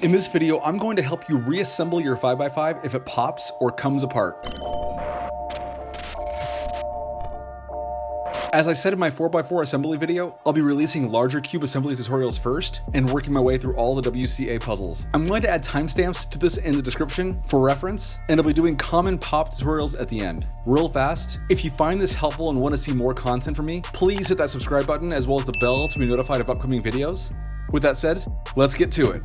In this video, I'm going to help you reassemble your 5x5 if it pops or comes apart. As I said in my 4x4 assembly video, I'll be releasing larger cube assembly tutorials first and working my way through all the WCA puzzles. I'm going to add timestamps to this in the description for reference, and I'll be doing common pop tutorials at the end. Real fast, if you find this helpful and want to see more content from me, please hit that subscribe button as well as the bell to be notified of upcoming videos. With that said, let's get to it.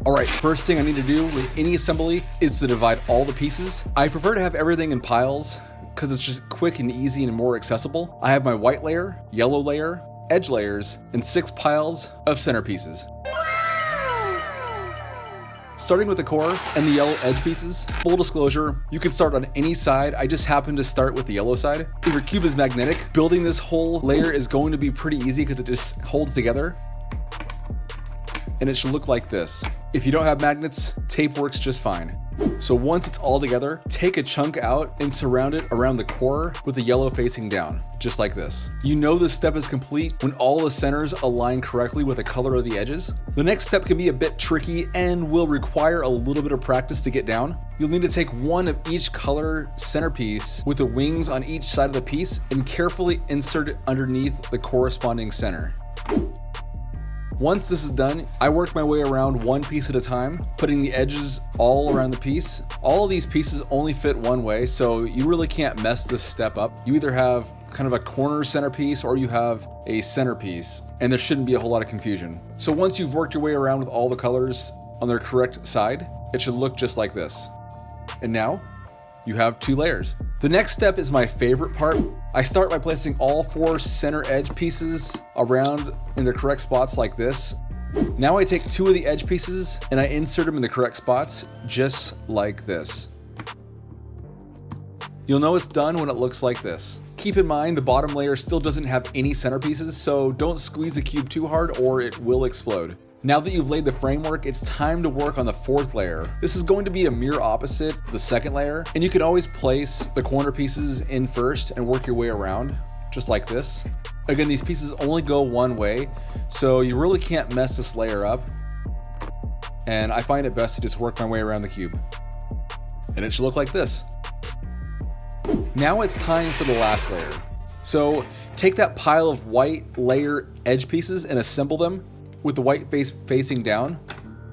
Alright, first thing I need to do with any assembly is to divide all the pieces. I prefer to have everything in piles because it's just quick and easy and more accessible. I have my white layer, yellow layer, edge layers, and 6 piles of centerpieces. Starting with the core and the yellow edge pieces, full disclosure, you can start on any side. I just happen to start with the yellow side. If your cube is magnetic, building this whole layer is going to be pretty easy because it just holds together. And it should look like this. If you don't have magnets, tape works just fine. So once it's all together, take a chunk out and surround it around the core with the yellow facing down, just like this. You know this step is complete when all the centers align correctly with the color of the edges. The next step can be a bit tricky and will require a little bit of practice to get down. You'll need to take one of each color centerpiece with the wings on each side of the piece and carefully insert it underneath the corresponding center. Once this is done, I work my way around one piece at a time, putting the edges all around the piece. All of these pieces only fit one way, so you really can't mess this step up. You either have kind of a corner centerpiece or you have a centerpiece, and there shouldn't be a whole lot of confusion. So once you've worked your way around with all the colors on their correct side, it should look just like this. And now, you have 2 layers. The next step is my favorite part. I start by placing all 4 center edge pieces around in the correct spots like this. Now I take 2 of the edge pieces and I insert them in the correct spots, just like this. You'll know it's done when it looks like this. Keep in mind the bottom layer still doesn't have any centerpieces, so don't squeeze the cube too hard or it will explode. Now that you've laid the framework, it's time to work on the 4th layer. This is going to be a mirror opposite of the 2nd layer, and you can always place the corner pieces in first and work your way around, just like this. Again, these pieces only go one way, so you really can't mess this layer up. And I find it best to just work my way around the cube. And it should look like this. Now it's time for the last layer. So take that pile of white layer edge pieces and assemble them with the white face facing down.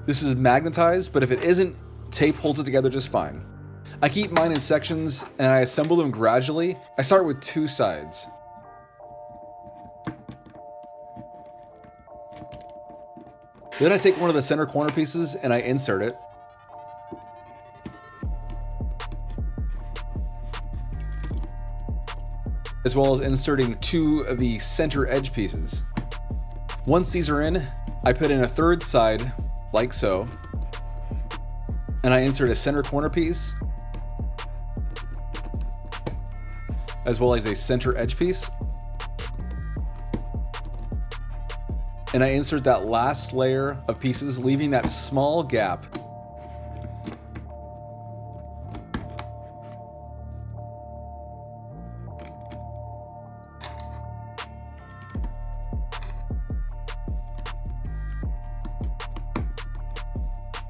This is magnetized, but if it isn't, tape holds it together just fine. I keep mine in sections and I assemble them gradually. I start with 2 sides. Then I take one of the center corner pieces and I insert it. As well as inserting 2 of the center edge pieces. Once these are in, I put in a 3rd side, like so, and I insert a center corner piece, as well as a center edge piece. And I insert that last layer of pieces, leaving that small gap.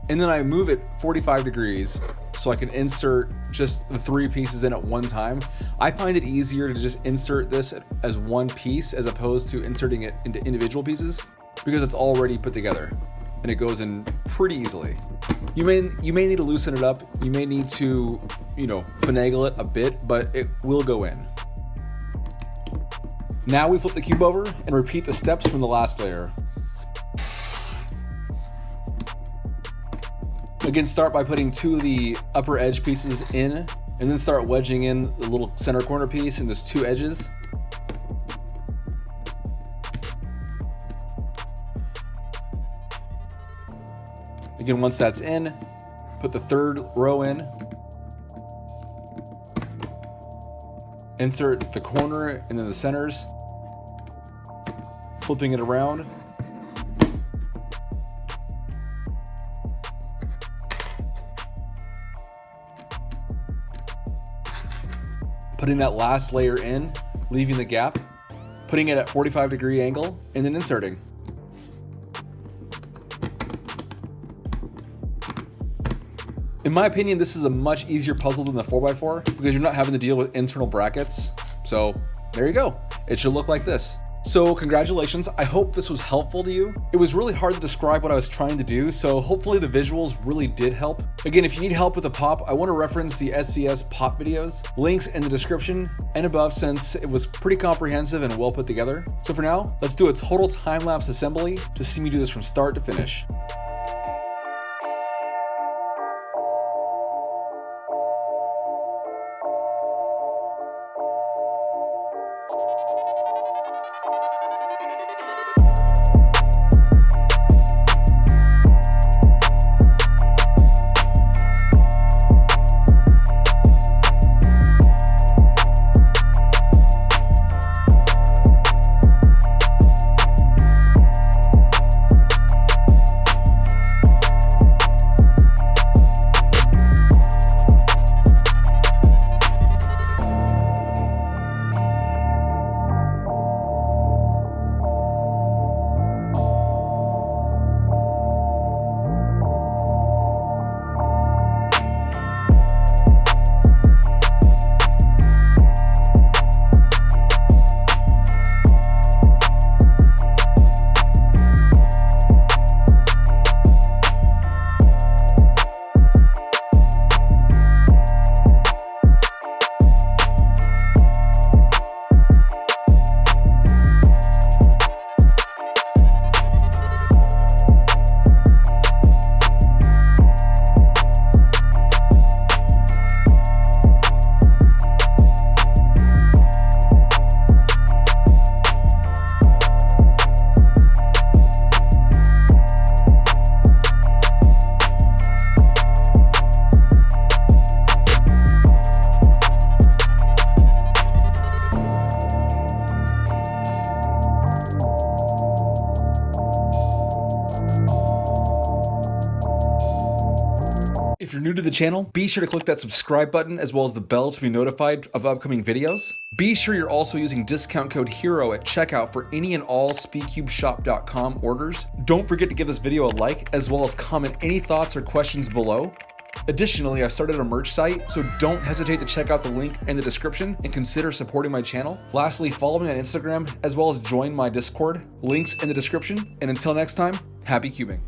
And then I move it 45 degrees so I can insert just the 3 pieces in at one time. I find it easier to just insert this as one piece as opposed to inserting it into individual pieces because it's already put together and it goes in pretty easily. You may need to loosen it up. You may need to, finagle it a bit, but it will go in. Now we flip the cube over and repeat the steps from the last layer. Again, start by putting 2 of the upper edge pieces in, and then start wedging in the little center corner piece and those 2 edges. Again, once that's in, put the 3rd row in. Insert the corner and then the centers, flipping it around. Putting that last layer in, leaving the gap, putting it at 45-degree angle, and then inserting. In my opinion, this is a much easier puzzle than the 4x4 because you're not having to deal with internal brackets. So there you go. It should look like this. So congratulations, I hope this was helpful to you. It was really hard to describe what I was trying to do, so hopefully the visuals really did help. Again, if you need help with the pop, I want to reference the SCS pop videos, links in the description and above since it was pretty comprehensive and well put together. So for now, let's do a total time-lapse assembly to see me do this from start to finish. If you're new to the channel, be sure to click that subscribe button as well as the bell to be notified of upcoming videos. Be sure you're also using discount code HERO at checkout for any and all SpeedCubeShop.com orders. Don't forget to give this video a like as well as comment any thoughts or questions below. Additionally, I started a merch site, so don't hesitate to check out the link in the description and consider supporting my channel. Lastly, follow me on Instagram as well as join my Discord. Links in the description. And until next time, happy cubing.